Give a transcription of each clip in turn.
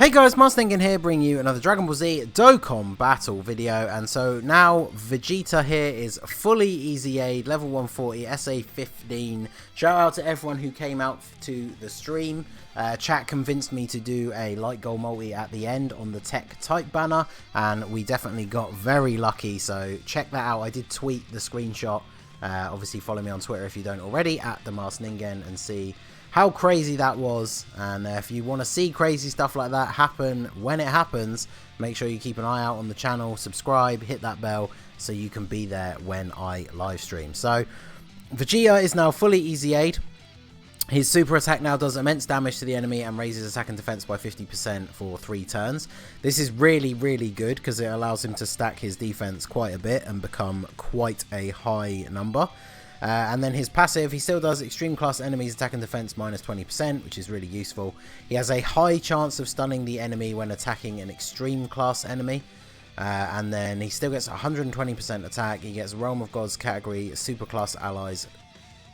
Hey guys, Ningen here, bringing you another Dragon Ball Z Dokkan battle video. And so now Vegeta here is fully EZA'd, level 140, SA 15. Shout out to everyone who came out to the stream. Chat convinced me to do a light goal multi at the end on the tech type banner, and we definitely got very lucky. So check that out. I did tweet the screenshot. Obviously follow me on Twitter if you don't already, at Ningen, and see how crazy that was. And if you want to see crazy stuff like that happen when it happens, make sure you keep an eye out on the channel, subscribe, hit that bell so you can be there when I live stream. So Vegeta is now fully EZA'd. His super attack now does immense damage to the enemy and raises attack and defense by 50% for 3 turns. This is really, really good because it allows him to stack his defense quite a bit and become quite a high number. And then his passive, he still does extreme class enemies attack and defense minus 20%, which is really useful. He has a high chance of stunning the enemy when attacking an extreme class enemy. And then he still gets 120% attack. He gets Realm of Gods category super class allies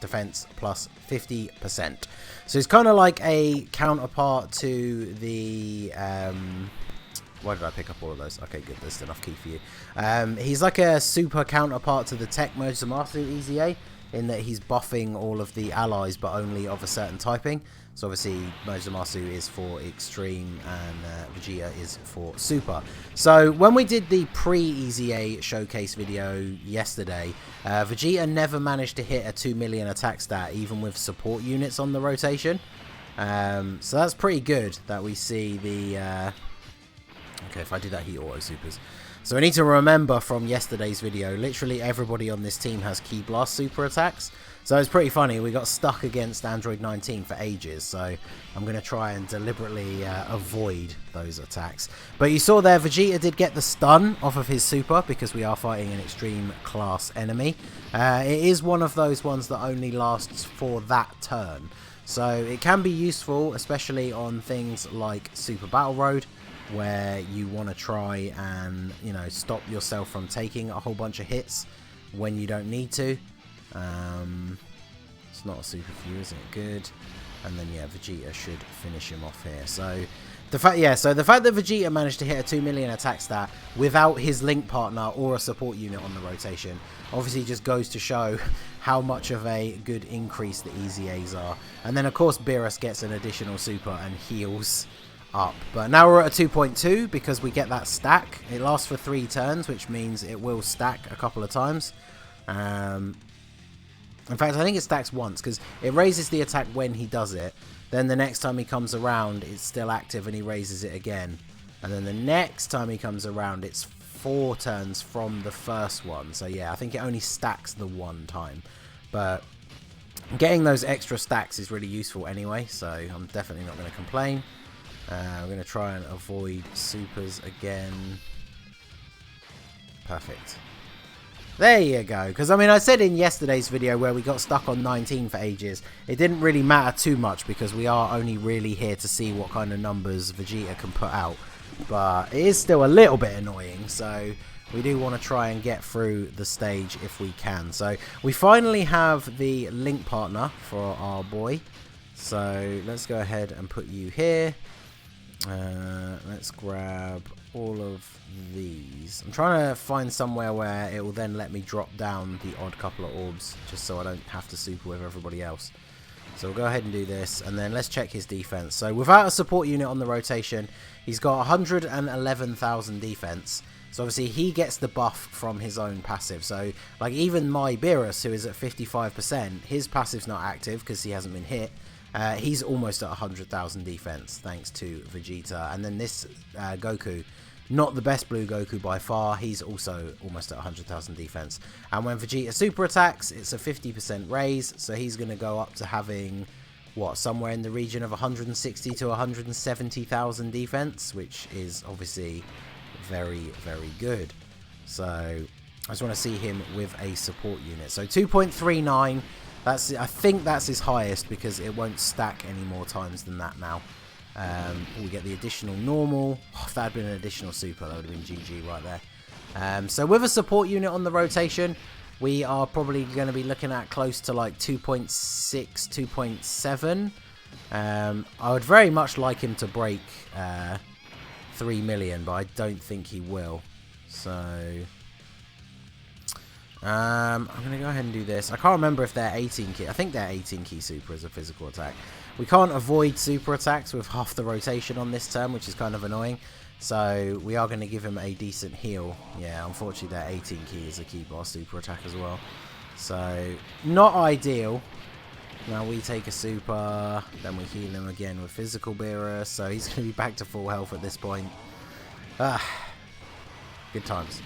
defense plus 50%. So it's kind of like a counterpart to the why did I pick up all of those? Okay, good, there's enough key for you. He's like a super counterpart to the Tech Merge Zamasu EZA, in that he's buffing all of the allies but only of a certain typing. So obviously Merge Zamasu is for extreme and Vegeta is for super. So when we did the pre-EZA showcase video yesterday, Vegeta never managed to hit a 2 million attack stat even with support units on the rotation. So that's pretty good that we see the okay, if I do that, he auto supers. So we need to remember from yesterday's video, literally everybody on this team has Ki Blast super attacks. So it's pretty funny, we got stuck against Android 19 for ages, so I'm going to try and deliberately avoid those attacks. But you saw there, Vegeta did get the stun off of his super, because we are fighting an extreme class enemy. It is one of those ones that only lasts for that turn. So it can be useful, especially on things like Super Battle Road, where you want to try and, you know, stop yourself from taking a whole bunch of hits when you don't need to. It's not a super few, isn't it? Good. And then yeah, Vegeta should finish him off here. So the fact that Vegeta managed to hit a 2 million attack stat without his link partner or a support unit on the rotation obviously just goes to show how much of a good increase the EZAs are. And then of course Beerus gets an additional super and heals up. But now we're at a 2.2 because we get that stack. It lasts for 3 turns, which means it will stack a couple of times. In fact, I think it stacks once because it raises the attack when he does it. Then the next time he comes around, it's still active and he raises it again. And then the next time he comes around, it's 4 turns from the first one. So yeah, I think it only stacks the 1 time. But getting those extra stacks is really useful anyway, so I'm definitely not going to complain. We're going to try and avoid supers again. Perfect. There you go. Because, I mean, I said in yesterday's video where we got stuck on 19 for ages, it didn't really matter too much because we are only really here to see what kind of numbers Vegeta can put out. But it is still a little bit annoying, so we do want to try and get through the stage if we can. So we finally have the link partner for our boy. So let's go ahead and put you here. Let's grab all of these. I'm trying to find somewhere where it will then let me drop down the odd couple of orbs just so I don't have to super with everybody else. So we'll go ahead and do this, and then let's check his defense. So without a support unit on the rotation, he's got 111,000 defense. So obviously he gets the buff from his own passive. So like even my Beerus, who is at 55%, his passive's not active because he hasn't been hit. He's almost at 100,000 defense thanks to Vegeta. And then this Goku, not the best blue Goku by far, he's also almost at 100,000 defense. And when Vegeta super attacks, it's a 50% raise, so he's going to go up to having, what, somewhere in the region of 160 to 170,000 defense, which is obviously very, very good. So I just want to see him with a support unit. So 2.39. I think that's his highest because it won't stack any more times than that now. We get the additional normal. Oh, if that had been an additional super, that would have been GG right there. So with a support unit on the rotation, we are probably going to be looking at close to like 2.6, 2.7. I would very much like him to break 3 million, but I don't think he will. So I'm going to go ahead and do this. I can't remember if they're 18 key. I think they're 18 key super as a physical attack. We can't avoid super attacks with half the rotation on this turn, which is kind of annoying. So we are going to give him a decent heal. Yeah, unfortunately they're 18 key as a key bar super attack as well. So not ideal. Now we take a super, then we heal him again with physical bearer. So he's going to be back to full health at this point. Good times.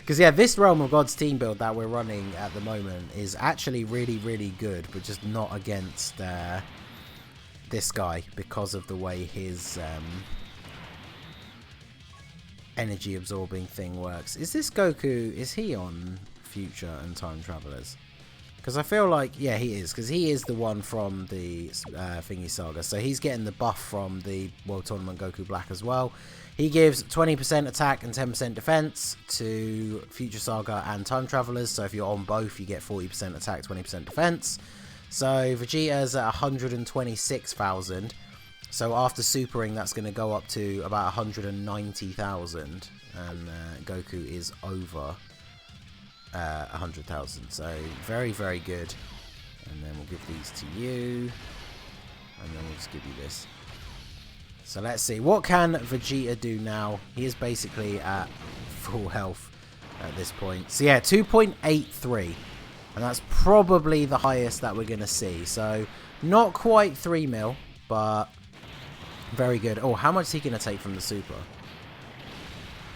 Because, yeah, this Realm of Gods team build that we're running at the moment is actually really, really good, but just not against this guy because of the way his energy absorbing thing works. Is this Goku, is he on Future and Time Travelers? Because I feel like, yeah, he is, because he is the one from the Thingy Saga. So he's getting the buff from the World Tournament Goku Black as well. He gives 20% attack and 10% defense to Future Saga and Time Travelers. So if you're on both, you get 40% attack, 20% defense. So Vegeta's at 126,000. So after supering, that's going to go up to about 190,000. And Goku is over 100,000. So very, very good. And then we'll give these to you. And then we'll just give you this. So let's see. What can Vegeta do now? He is basically at full health at this point. So yeah, 2.83. And that's probably the highest that we're going to see. So not quite 3 mil, but very good. Oh, how much is he going to take from the super?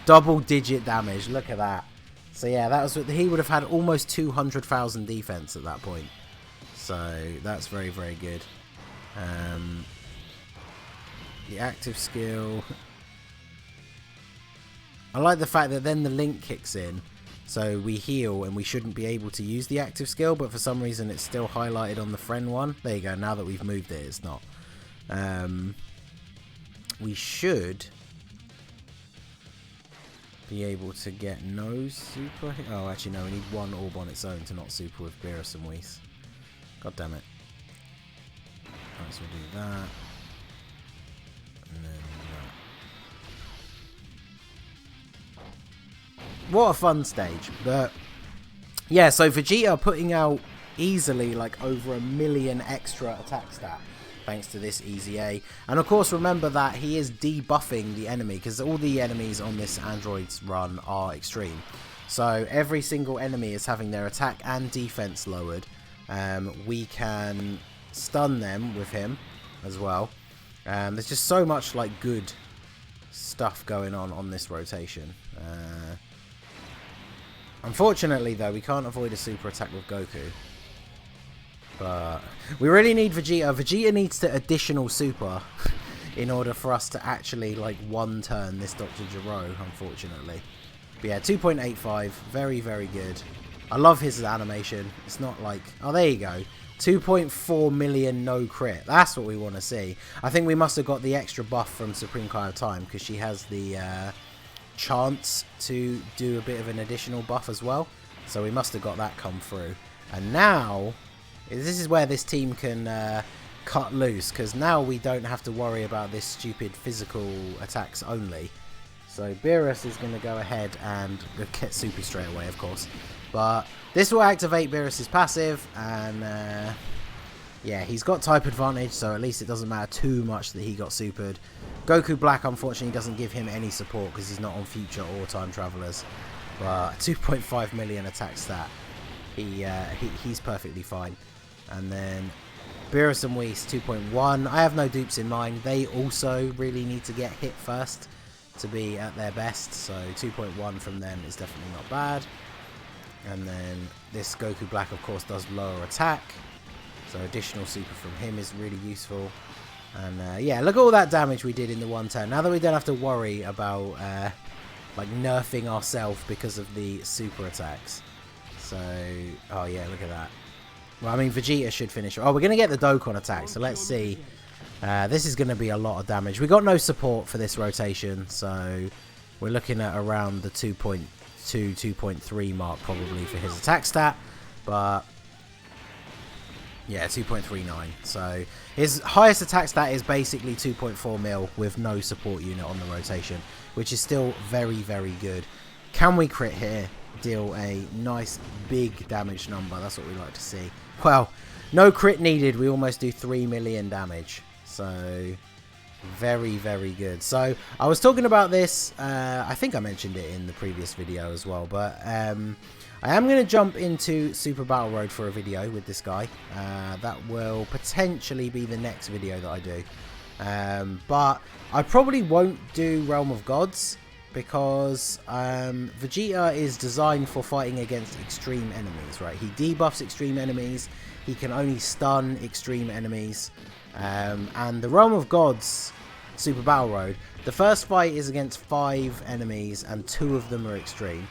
Double digit damage. Look at that. So yeah, that was, he would have had almost 200,000 defense at that point. So that's very, very good. The active skill. I like the fact that then the link kicks in. So we heal and we shouldn't be able to use the active skill, but for some reason it's still highlighted on the friend one. There you go. Now that we've moved it, it's not. We should be able to get no super. Oh, actually no, we need one orb on its own to not super with Beerus and Whis. God damn it. Alright, so we'll do that. And then that. What a fun stage. But yeah, so Vegeta putting out easily like over 1 million extra attack stat thanks to this EZA. And of course remember that he is debuffing the enemy, because all the enemies on this Android's run are extreme. So every single enemy is having their attack and defense lowered. We can stun them with him as well. There's just so much like good stuff going on this rotation. Unfortunately though, we can't avoid a super attack with Goku. But we really need Vegeta. Vegeta needs to additional super in order for us to actually like one turn this Dr. Gero, unfortunately. But yeah, 2.85, very, very good. I love his animation. It's not like, oh, there you go. 2.4 million no crit. That's what we want to see. I think we must have got the extra buff from Supreme Kai of Time, because she has the chance to do a bit of an additional buff as well. So we must have got that come through. And now, this is where this team can cut loose, because now we don't have to worry about this stupid physical attacks only. So Beerus is going to go ahead and get super straight away, of course. But this will activate Beerus's passive, and yeah, he's got type advantage, so at least it doesn't matter too much that he got supered. Goku Black, unfortunately, doesn't give him any support because he's not on Future or Time Travelers. But 2.5 million attack stat, he's perfectly fine. And then Beerus and Whis 2.1. I have no dupes in mind. They also really need to get hit first to be at their best. So 2.1 from them is definitely not bad. And then this Goku Black, of course, does lower attack. So additional super from him is really useful. And yeah, look at all that damage we did in the one turn. Now that we don't have to worry about like nerfing ourselves because of the super attacks. So, oh yeah, look at that. Well, I mean, Vegeta should finish. Oh, we're going to get the Dokkan attack, so let's see. This is going to be a lot of damage. We got no support for this rotation, so we're looking at around the 2.2, 2.3 mark probably for his attack stat. But Yeah, 2.39. So his highest attack stat is basically 2.4 mil with no support unit on the rotation, which is still very, very good. Can we crit here? Deal a nice big damage number. That's what we like to see. Well, no crit needed. We almost do 3 million damage. So very, very good. So I was talking about this. I think I mentioned it in the previous video as well. But I am going to jump into Super Battle Road for a video with this guy. That will potentially be the next video that I do. But I probably won't do Realm of Gods, because Vegeta is designed for fighting against extreme enemies, right? He debuffs extreme enemies, he can only stun extreme enemies, and the Realm of Gods Super Battle Road, the first fight is against 5 enemies and 2 of them are extreme.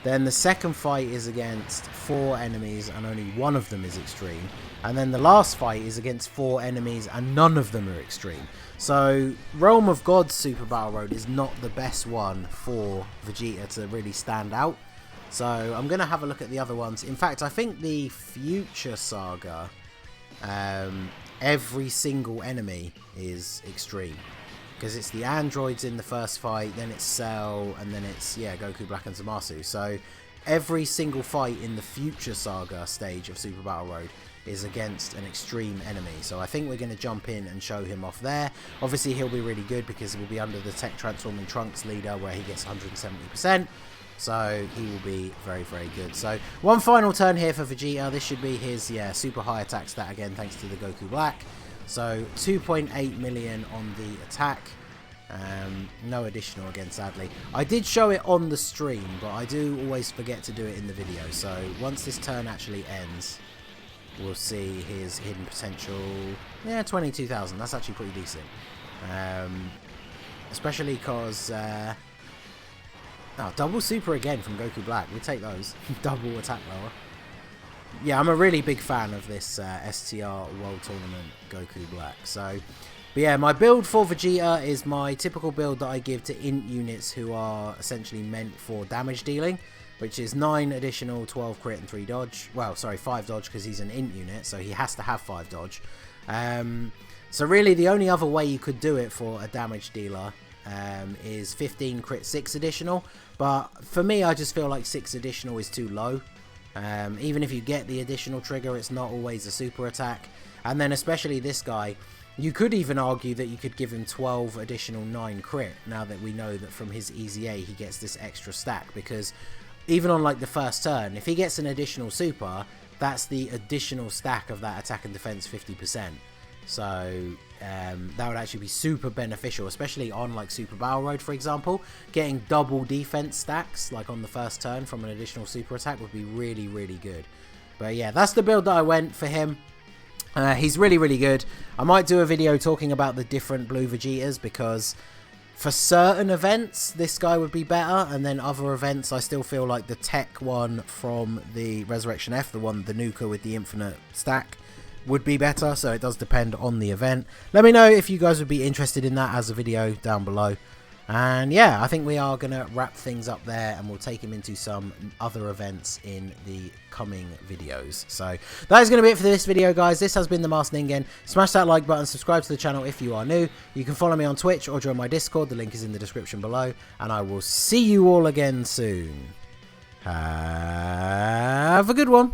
Then the second fight is against 4 enemies and only 1 of them is extreme. And then the last fight is against 4 enemies and none of them are extreme. So Realm of Gods Super Battle Road is not the best one for Vegeta to really stand out. So I'm going to have a look at the other ones. In fact, I think the Future Saga, every single enemy is extreme. Because it's the androids in the first fight, then it's Cell, and then it's, yeah, Goku, Black, and Zamasu. So every single fight in the Future Saga stage of Super Battle Road is against an extreme enemy. So I think we're going to jump in and show him off there. Obviously, he'll be really good because he will be under the Tech Transforming Trunks leader where he gets 170%. So he will be very, very good. So one final turn here for Vegeta. This should be his, yeah, super high attack stat again, thanks to the Goku Black. So 2.8 million on the attack. No additional again, sadly. I did show it on the stream, but I do always forget to do it in the video. So once this turn actually ends, we'll see his hidden potential. Yeah, 22,000. That's actually pretty decent. Especially because... oh, double super again from Goku Black. We'll take those. Double attack lower. Yeah, I'm a really big fan of this STR World Tournament Goku Black. So, but yeah, my build for Vegeta is my typical build that I give to INT units who are essentially meant for damage dealing, which is 9 additional, 12 crit and 3 dodge. Well, sorry, 5 dodge because he's an INT unit, so he has to have 5 dodge. So really the only other way you could do it for a damage dealer is 15 crit 6 additional. But for me, I just feel like 6 additional is too low. Even if you get the additional trigger, it's not always a super attack. And then especially this guy, you could even argue that you could give him 12 additional 9 crit, now that we know that from his EZA he gets this extra stack. Because even on like the first turn, if he gets an additional super, that's the additional stack of that attack and defense 50%. So that would actually be super beneficial, especially on like Super Battle Road, for example. Getting double defense stacks like on the first turn from an additional super attack would be really, really good. But yeah, that's the build that I went for him. He's really, really good. I might do a video talking about the different blue Vegetas, because for certain events this guy would be better, and then other events I still feel like the tech one from the Resurrection F, the Nuka with the infinite stack, would be better. So it does depend on the event. Let me know if you guys would be interested in that as a video down below. And yeah, I think we are going to wrap things up there, and we'll take him into some other events in the coming videos. So that is going to be it for this video, guys. This has been the Masked Ningen. Smash that like button, subscribe to the channel if you are new. You can follow me on Twitch or join my Discord. The link is in the description below. And I will see you all again soon. Have a good one.